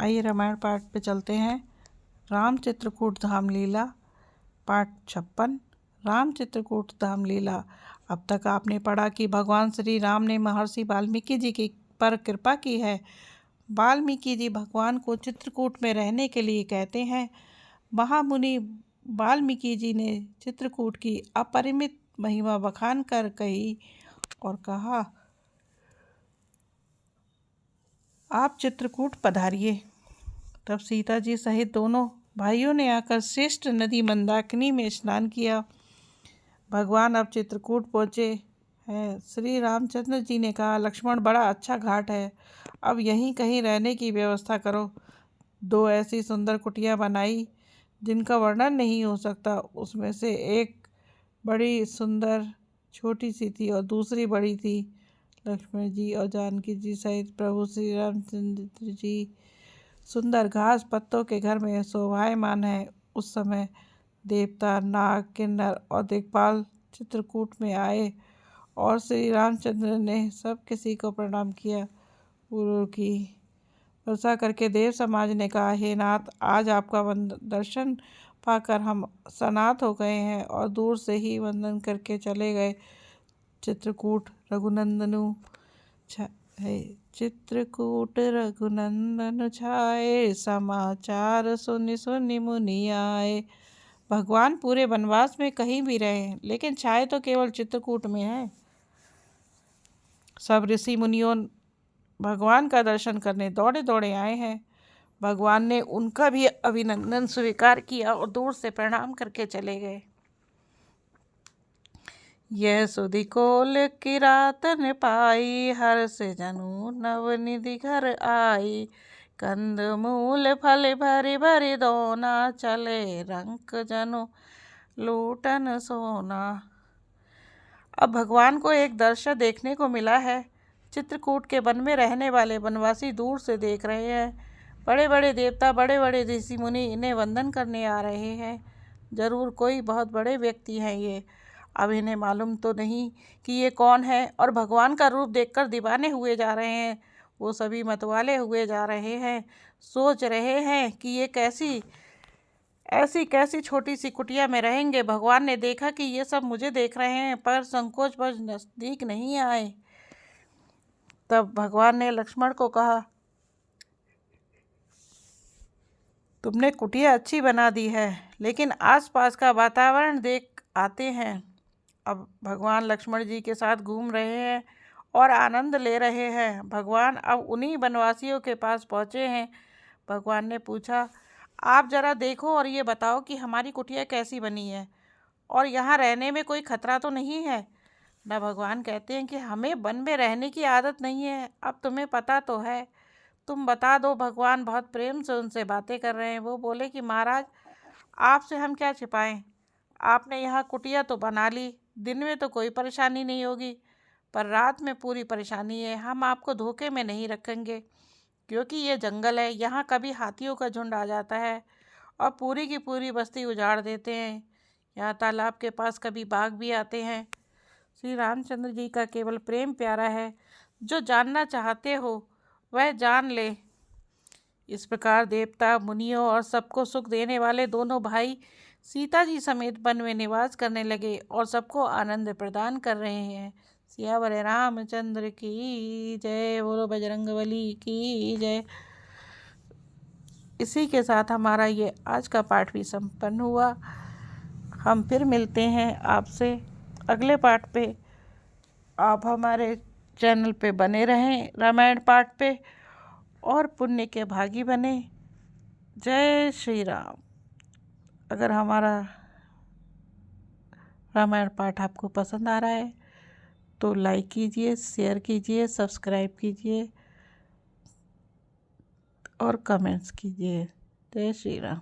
आइए रामायण पाठ पे चलते हैं। राम चित्रकूट धाम लीला पाठ 56। राम चित्रकूट धाम लीला। अब तक आपने पढ़ा कि भगवान श्री राम ने महर्षि वाल्मीकि जी की पर कृपा की है। वाल्मीकि जी भगवान को चित्रकूट में रहने के लिए कहते हैं। महामुनि वाल्मीकि जी ने चित्रकूट की अपरिमित महिमा बखान कर कही और कहा, आप चित्रकूट पधारिए। तब सीता जी सहित दोनों भाइयों ने आकर श्रेष्ठ नदी मंदाकिनी में स्नान किया। भगवान अब चित्रकूट पहुँचे हैं। श्री रामचंद्र जी ने कहा, लक्ष्मण, बड़ा अच्छा घाट है, अब यहीं कहीं रहने की व्यवस्था करो। दो ऐसी सुंदर कुटिया बनाई जिनका वर्णन नहीं हो सकता। उसमें से एक बड़ी सुंदर छोटी सी थी और दूसरी बड़ी थी। लक्ष्मण जी और जानकी जी सहित प्रभु श्री रामचंद्र जी सुंदर घास पत्तों के घर में शोभायमान है। उस समय देवता, नाग, किन्नर और दिक्पाल चित्रकूट में आए और श्री रामचंद्र ने सब किसी को प्रणाम किया। गुरु की वर्षा करके देव समाज ने कहा, हे नाथ, आज आपका दर्शन पाकर हम सनात हो गए हैं और दूर से ही वंदन करके चले गए। चित्रकूट रघुनंदनु चित्रकूट रघुनंदन छाए, समाचार सुनि सुनि मुनि आए। भगवान पूरे वनवास में कहीं भी रहे, लेकिन छाए तो केवल चित्रकूट में है। सब ऋषि मुनियों भगवान का दर्शन करने दौड़े दौड़े आए हैं। भगवान ने उनका भी अभिनंदन स्वीकार किया और दूर से प्रणाम करके चले गए। यह सुधि कोल की रात न पाई, हर से जनु नवनिधि घर आई। कंद मूल फल भरी भरी दोना, चले रंक जनु लूटन सोना। अब भगवान को एक दृश्य देखने को मिला है। चित्रकूट के वन में रहने वाले वनवासी दूर से देख रहे हैं। बड़े बड़े देवता, बड़े बड़े ऋषि मुनि इन्हें वंदन करने आ रहे हैं। जरूर कोई बहुत बड़े व्यक्ति हैं ये। अब इन्हें मालूम तो नहीं कि ये कौन है और भगवान का रूप देखकर दीवाने हुए जा रहे हैं। वो सभी मतवाले हुए जा रहे हैं। सोच रहे हैं कि ये ऐसी कैसी छोटी सी कुटिया में रहेंगे। भगवान ने देखा कि ये सब मुझे देख रहे हैं, पर संकोचवश नजदीक नहीं आए। तब भगवान ने लक्ष्मण को कहा, तुमने कुटिया अच्छी बना दी है, लेकिन आसपास का वातावरण देख आते हैं। अब भगवान लक्ष्मण जी के साथ घूम रहे हैं और आनंद ले रहे हैं। भगवान अब उन्हीं वनवासियों के पास पहुँचे हैं। भगवान ने पूछा, आप जरा देखो और ये बताओ कि हमारी कुटिया कैसी बनी है और यहाँ रहने में कोई खतरा तो नहीं है ना। भगवान कहते हैं कि हमें वन में रहने की आदत नहीं है, अब तुम्हें पता तो है, तुम बता दो। भगवान बहुत प्रेम से उनसे बातें कर रहे हैं। वो बोले कि महाराज, आपसे हम क्या छिपाएं, आपने यहाँ कुटिया तो बना ली, दिन में तो कोई परेशानी नहीं होगी, पर रात में पूरी परेशानी है। हम आपको धोखे में नहीं रखेंगे, क्योंकि ये जंगल है, यहाँ कभी हाथियों का झुंड आ जाता है और पूरी की पूरी बस्ती उजाड़ देते हैं। यहाँ तालाब के पास कभी बाघ भी आते हैं। श्री रामचंद्र जी का केवल प्रेम प्यारा है, जो जानना चाहते हो वह जान ले। इस प्रकार देवता, मुनियों और सबको सुख देने वाले दोनों भाई सीता जी समेत वन में निवास करने लगे और सबको आनंद प्रदान कर रहे हैं। सियावर रामचंद्र की जय। बोलो बजरंगबली की जय। इसी के साथ हमारा ये आज का पाठ भी संपन्न हुआ। हम फिर मिलते हैं आपसे अगले पाठ पे। आप हमारे चैनल पे बने रहें रामायण पाठ पे और पुण्य के भागी बने। जय श्री राम। अगर हमारा रामायण पाठ आपको पसंद आ रहा है तो लाइक कीजिए, शेयर कीजिए, सब्सक्राइब कीजिए और कमेंट्स कीजिए। जय श्री राम।